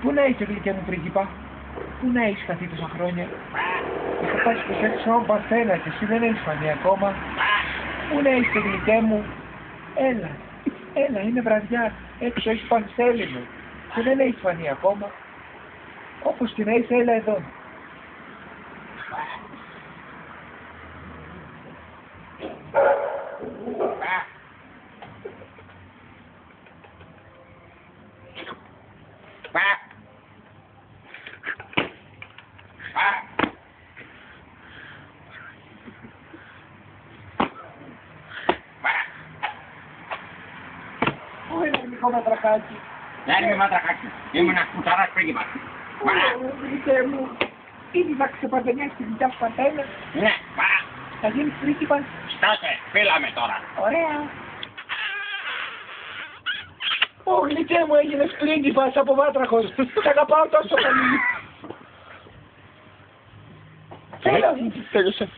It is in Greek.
Πού να είσαι, γλυκιά μου πρίγκιπα? Πού να έχεις χαθεί τόσα χρόνια? Είχα πάει στο σεξ ο Παρθένα και εσύ δεν έχεις φανεί ακόμα. Πού να είσαι, γλυκιά μου? Έλα, έλα, είναι βραδιά. Έξω έχει πανσέλινο και δεν έχεις φανεί ακόμα. Όπως και να είσαι, έλα εδώ. Πού είναι μικρό ματραχάκι? Δεν είμαι ματραχάκι. Είμαι ένας κουταράς πρίγκιπας. Γλυκέ μου, ήδη θα ξεπαρδενιάσεις τη δουλειά σου Παρθένα. Ναι, Θα γίνεις πρίγκιπας. στάσε, φύλαμε τώρα. Ωραία. Ω, γλυκέ μου, έγινες πρίγκιπας από βάτραχος. Σ' αγαπάω τόσο πολύ. Τέλος. Τέλειωσε.